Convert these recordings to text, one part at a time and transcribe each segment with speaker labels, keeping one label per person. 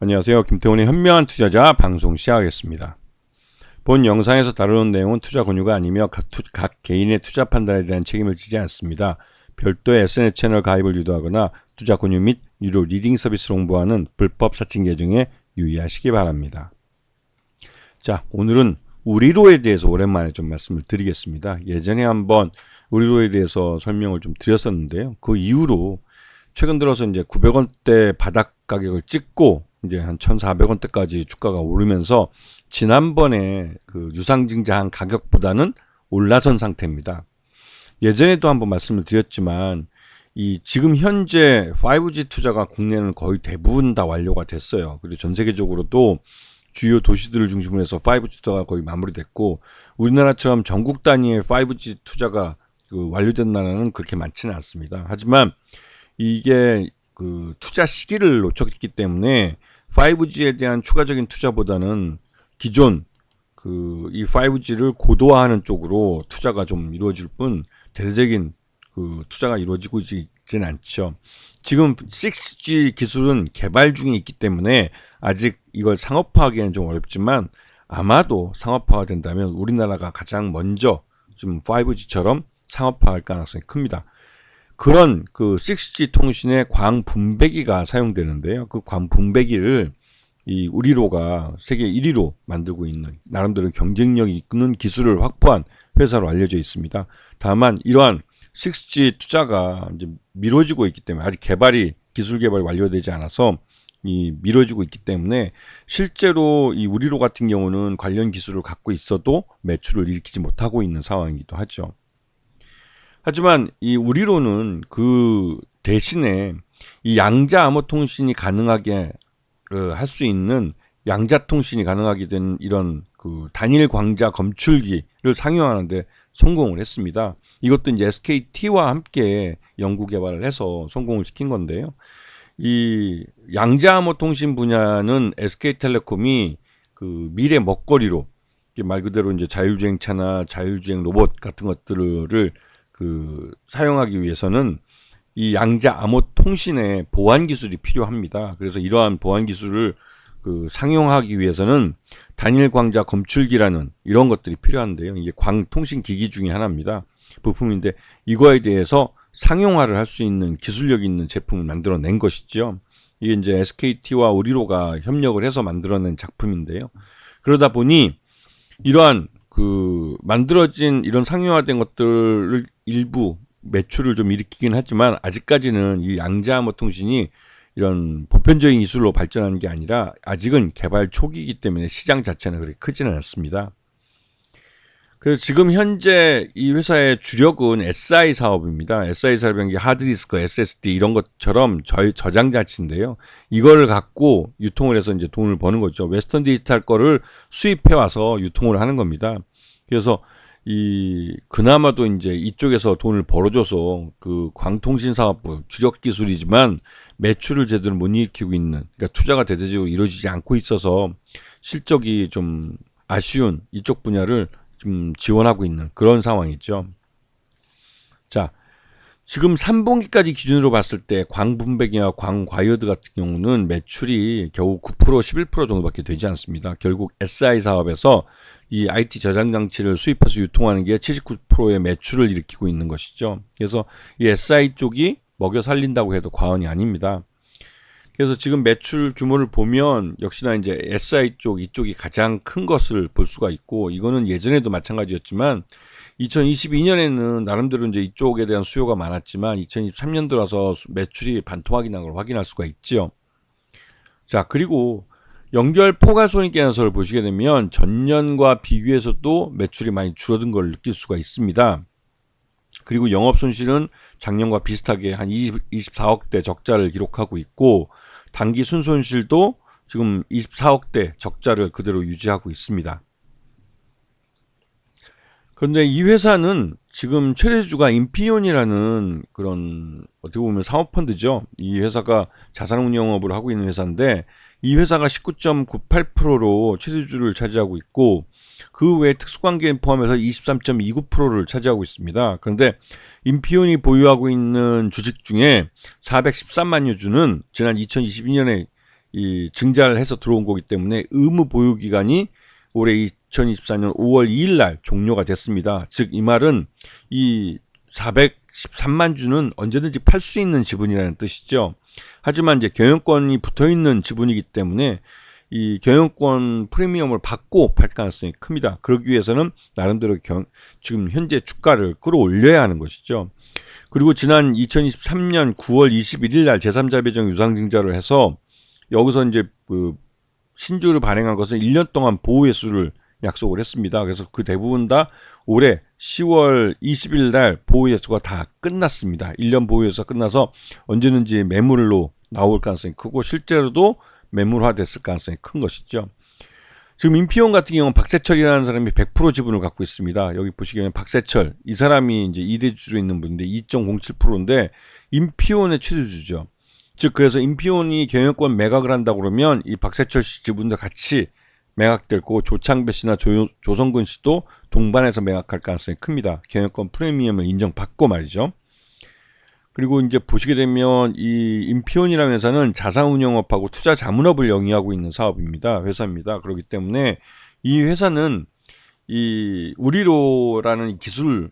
Speaker 1: 안녕하세요. 김태훈의 현명한 투자자 방송 시작하겠습니다. 본 영상에서 다루는 내용은 투자 권유가 아니며 각 개인의 투자 판단에 대한 책임을 지지 않습니다. 별도의 SNS 채널 가입을 유도하거나 투자 권유 및 유료 리딩 서비스를 홍보하는 불법 사칭 계정에 유의하시기 바랍니다. 자, 오늘은 우리로에 대해서 오랜만에 좀 말씀을 드리겠습니다. 예전에 한번 우리로에 대해서 설명을 좀 드렸었는데요. 그 이후로 최근 들어서 이제 900원대 바닥 가격을 찍고 이제 한 1,400원대까지 주가가 오르면서 지난번에 그 유상증자한 가격보다는 올라선 상태입니다. 예전에도 한번 말씀을 드렸지만 이 지금 현재 5G 투자가 국내는 거의 대부분 다 완료가 됐어요. 그리고 전 세계적으로도 주요 도시들을 중심으로 해서 5G 투자가 거의 마무리됐고 우리나라처럼 전국 단위의 5G 투자가 완료된 나라는 그렇게 많지는 않습니다. 하지만 이게 그 투자 시기를 놓쳤기 때문에 5G에 대한 추가적인 투자보다는 기존 이 5G를 고도화하는 쪽으로 투자가 좀 이루어질 뿐 대대적인 그 투자가 이루어지고 있지는 않죠. 지금 6G 기술은 개발 중에 있기 때문에 아직 이걸 상업화하기에는 좀 어렵지만 아마도 상업화가 된다면 우리나라가 가장 먼저 좀 5G처럼 상업화할 가능성이 큽니다. 그런 그 6G 통신의 광분배기가 사용되는데요. 그 광분배기를 이 우리로가 세계 1위로 만들고 있는 나름대로 경쟁력이 있는 기술을 확보한 회사로 알려져 있습니다. 다만 이러한 6G 투자가 이제 미뤄지고 있기 때문에 아직 기술 개발이 완료되지 않아서 미뤄지고 있기 때문에 실제로 이 우리로 같은 경우는 관련 기술을 갖고 있어도 매출을 일으키지 못하고 있는 상황이기도 하죠. 하지만 이 우리로는 그 대신에 이 양자 암호 통신이 가능하게 할 수 있는 양자 통신이 가능하게 된 이런 그 단일 광자 검출기를 상용하는데 성공을 했습니다. 이것도 이제 SKT와 함께 연구 개발을 해서 성공을 시킨 건데요. 이 양자 암호 통신 분야는 SK텔레콤이 그 미래 먹거리로 말 그대로 이제 자율주행차나 자율주행 로봇 같은 것들을 사용하기 위해서는 이 양자 암호 통신의 보안 기술이 필요합니다. 그래서 이러한 보안 기술을 상용하기 위해서는 단일 광자 검출기라는 이런 것들이 필요한데요. 이게 광통신 기기 중에 하나입니다. 부품인데 이거에 대해서 상용화를 할 수 있는 기술력 있는 제품을 만들어낸 것이죠. 이게 이제 SKT와 우리로가 협력을 해서 만들어낸 작품인데요. 그러다 보니 이러한 만들어진 이런 상용화된 것들을 일부 매출을 좀 일으키긴 하지만 아직까지는 이 양자암호 통신이 이런 보편적인 기술로 발전하는 게 아니라 아직은 개발 초기이기 때문에 시장 자체는 그렇게 크지는 않습니다. 그래서 지금 현재 이 회사의 주력은 SI 사업입니다. SI 사업이 하드디스크, SSD 이런 것처럼 저장 장치인데요. 이거를 갖고 유통을 해서 이제 돈을 버는 거죠. 웨스턴 디지털 거를 수입해 와서 유통을 하는 겁니다. 그래서 그나마도 이제 이쪽에서 돈을 벌어줘서 그 광통신 사업부 주력 기술이지만 매출을 제대로 못 일으키고 있는, 그러니까 투자가 대대적으로 이루어지지 않고 있어서 실적이 좀 아쉬운 이쪽 분야를 좀 지원하고 있는 그런 상황이죠. 자, 지금 3분기까지 기준으로 봤을 때 광분배기나 광과이어드 같은 경우는 매출이 겨우 9%, 11% 정도밖에 되지 않습니다. 결국 SI 사업에서 이 IT 저장 장치를 수입해서 유통하는 게 79%의 매출을 일으키고 있는 것이죠. 그래서 이 SI 쪽이 먹여 살린다고 해도 과언이 아닙니다. 그래서 지금 매출 규모를 보면 역시나 이제 SI 이쪽이 가장 큰 것을 볼 수가 있고, 이거는 예전에도 마찬가지였지만 2022년에는 나름대로 이제 이쪽에 대한 수요가 많았지만 2023년 들어서 매출이 반토막이 난 걸 확인할 수가 있죠. 자, 그리고 연결 포괄손익계산서를 보시게 되면 전년과 비교해서도 매출이 많이 줄어든 걸 느낄 수가 있습니다. 그리고 영업손실은 작년과 비슷하게 한 24억대 적자를 기록하고 있고, 단기 순손실도 지금 24억대 적자를 그대로 유지하고 있습니다. 그런데 이 회사는 지금 최대주가 인피니온이라는 그런 어떻게 보면 사모펀드죠. 이 회사가 자산운용업을 하고 있는 회사인데 이 회사가 19.98%로 최대주를 차지하고 있고 그 외에 특수관계인 포함해서 23.29%를 차지하고 있습니다. 그런데 인피온이 보유하고 있는 주식 중에 413만여 주는 지난 2022년에 이 증자를 해서 들어온 거기 때문에 의무 보유 기간이 올해 2024년 5월 2일 날 종료가 됐습니다. 즉 이 말은 이 413만 주는 언제든지 팔 수 있는 지분이라는 뜻이죠. 하지만 이제 경영권이 붙어 있는 지분이기 때문에 이 경영권 프리미엄을 받고 팔 가능성이 큽니다. 그러기 위해서는 나름대로 지금 현재 주가를 끌어올려야 하는 것이죠. 그리고 지난 2023년 9월 21일 날 제3자 배정 유상증자를 해서 여기서 이제 그 신주를 발행한 것은 1년 동안 보호 회수를 약속을 했습니다. 그래서 그 대부분 다 올해 10월 20일 날 보호 회수가 다 끝났습니다. 1년 보호 회수가 끝나서 언제든지 매물로 나올 가능성이 크고 실제로도 매물화 됐을 가능성이 큰 것이죠. 지금 인피온 같은 경우는 박세철이라는 사람이 100% 지분을 갖고 있습니다. 여기 보시기에는 박세철 이 사람이 이제 2대주로 있는 분인데 2.07%인데 인피온의 최대주죠. 즉 그래서 인피온이 경영권 매각을 한다 그러면 이 박세철 씨 지분도 같이 매각될 거고 조창배 씨나 조성근 씨도 동반해서 매각할 가능성이 큽니다. 경영권 프리미엄을 인정받고 말이죠. 그리고 이제 보시게 되면 이 인피온이라는 회사는 자산운용업하고 투자자문업을 영위하고 있는 사업입니다. 회사입니다. 그렇기 때문에 이 회사는 이 우리로라는 기술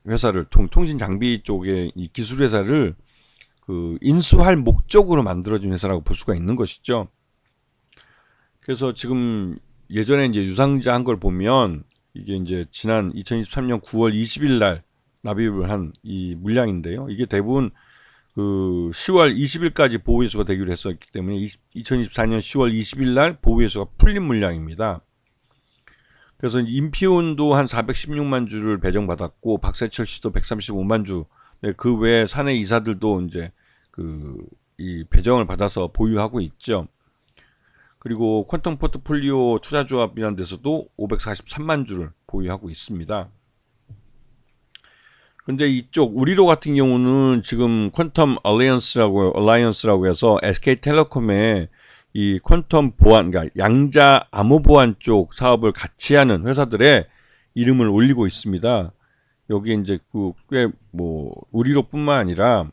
Speaker 1: 회사를 통신 장비 쪽의 이 기술 회사를 그 인수할 목적으로 만들어진 회사라고 볼 수가 있는 것이죠. 그래서 지금 예전에 이제 유상증자 한 걸 보면 이게 이제 지난 2023년 9월 20일 날 납입을 한 이 물량인데요. 이게 대부분 그 10월 20일까지 보호회수가 되기로 했었기 때문에 2024년 10월 20일 날 보호회수가 풀린 물량입니다. 그래서 인피온도 한 416만 주를 배정받았고 박세철 씨도 135만 주. 네, 그 외에 사내 이사들도 이제 그 이 배정을 받아서 보유하고 있죠. 그리고 퀀텀 포트폴리오 투자조합이라는 데서도 543만 주를 보유하고 있습니다. 근데 이쪽 우리로 같은 경우는 지금 퀀텀 얼라이언스라고 해서 SK텔레콤의 이 퀀텀 보안, 그러니까 양자 암호 보안 쪽 사업을 같이 하는 회사들의 이름을 올리고 있습니다. 여기 이제 그 꽤 뭐 우리로뿐만 아니라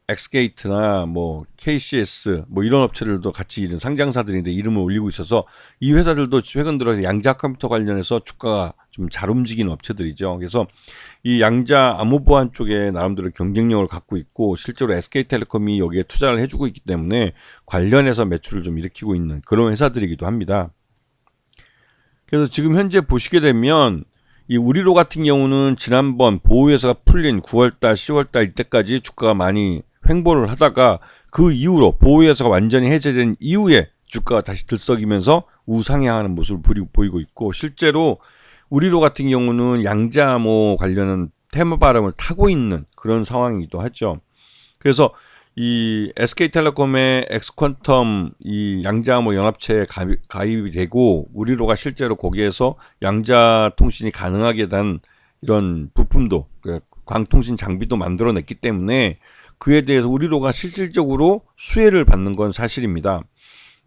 Speaker 1: 엑스게이트나 뭐 KCS 뭐 이런 업체들도 같이 이런 상장사들인데 이름을 올리고 있어서 이 회사들도 최근 들어서 양자 컴퓨터 관련해서 주가가 좀 잘 움직이는 업체들이죠. 그래서 이 양자 암호 보안 쪽에 나름대로 경쟁력을 갖고 있고 실제로 SK텔레콤이 여기에 투자를 해주고 있기 때문에 관련해서 매출을 좀 일으키고 있는 그런 회사들이기도 합니다. 그래서 지금 현재 보시게 되면 이 우리로 같은 경우는 지난번 보호회사가 풀린 9월달, 10월달 이때까지 주가가 많이 횡보를 하다가 그 이후로 보호회사가 완전히 해제된 이후에 주가가 다시 들썩이면서 우상향하는 모습을 보이고 있고 실제로 우리로 같은 경우는 양자암호 관련한 테마 바람을 타고 있는 그런 상황이기도 하죠. 그래서 이 SK텔레콤의 엑스퀀텀 이 양자암호 연합체에 가입이 되고 우리로가 실제로 거기에서 양자 통신이 가능하게 된 이런 부품도 광통신 장비도 만들어냈기 때문에 그에 대해서 우리로가 실질적으로 수혜를 받는 건 사실입니다.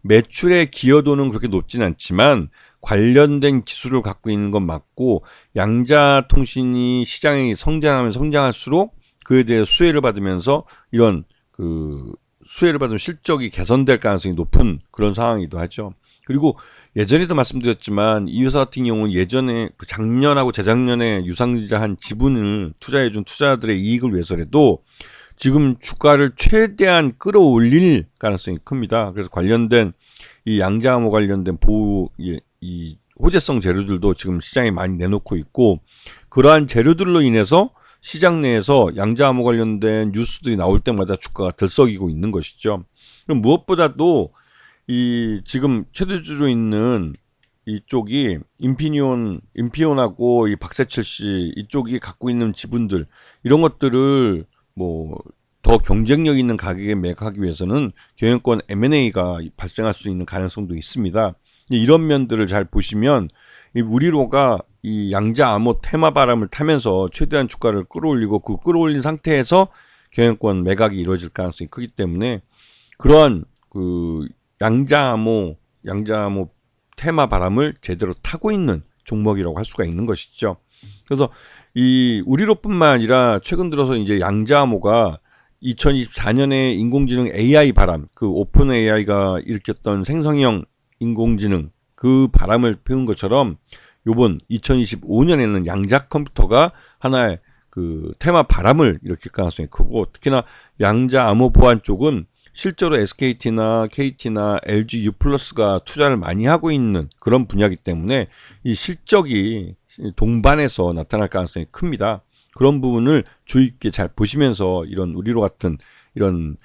Speaker 1: 매출의 기여도는 그렇게 높진 않지만 관련된 기술을 갖고 있는 건 맞고 양자 통신이 시장이 성장하면 성장할수록 그에 대해 수혜를 받으면서 이런 그 수혜를 받으면 실적이 개선될 가능성이 높은 그런 상황이기도 하죠. 그리고 예전에도 말씀드렸지만 이 회사 같은 경우는 예전에 작년하고 재작년에 유상증자한 지분을 투자해준 투자자들의 이익을 위해서라도 지금 주가를 최대한 끌어올릴 가능성이 큽니다. 그래서 관련된 이 양자암호 관련된 보호 이 호재성 재료들도 지금 시장에 많이 내놓고 있고 그러한 재료들로 인해서 시장 내에서 양자암호 관련된 뉴스들이 나올 때마다 주가가 들썩이고 있는 것이죠. 그럼 무엇보다도 이 지금 최대주로 있는 이쪽이 인피온하고 이 박세철 씨 이쪽이 갖고 있는 지분들 이런 것들을 뭐 더 경쟁력 있는 가격에 매각하기 위해서는 경영권 M&A가 발생할 수 있는 가능성도 있습니다. 이런 면들을 잘 보시면 이 우리로가 이 양자암호 테마 바람을 타면서 최대한 주가를 끌어올리고 그 끌어올린 상태에서 경영권 매각이 이루어질 가능성이 크기 때문에 그러한 그 양자암호 테마 바람을 제대로 타고 있는 종목이라고 할 수가 있는 것이죠. 그래서 이 우리로뿐만 아니라 최근 들어서 이제 양자암호가 2024년에 인공지능 AI 바람, 그 오픈 AI가 일으켰던 생성형 인공지능 그 바람을 피운 것처럼 요번 2025년에는 양자 컴퓨터가 하나의 그 테마 바람을 일으킬 가능성이 크고, 특히나 양자 암호 보안 쪽은 실제로 SKT나 KT나 LG U+가 투자를 많이 하고 있는 그런 분야이기 때문에 이 실적이 동반해서 나타날 가능성이 큽니다. 그런 부분을 주의 깊게 잘 보시면서 이런 우리로 같은 이런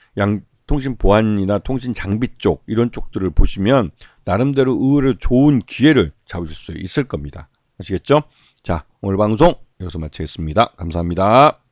Speaker 1: 통신 보안이나 통신 장비 쪽 이런 쪽들을 보시면 나름대로 의외로 좋은 기회를 잡으실 수 있을 겁니다. 아시겠죠? 자, 오늘 방송 여기서 마치겠습니다. 감사합니다.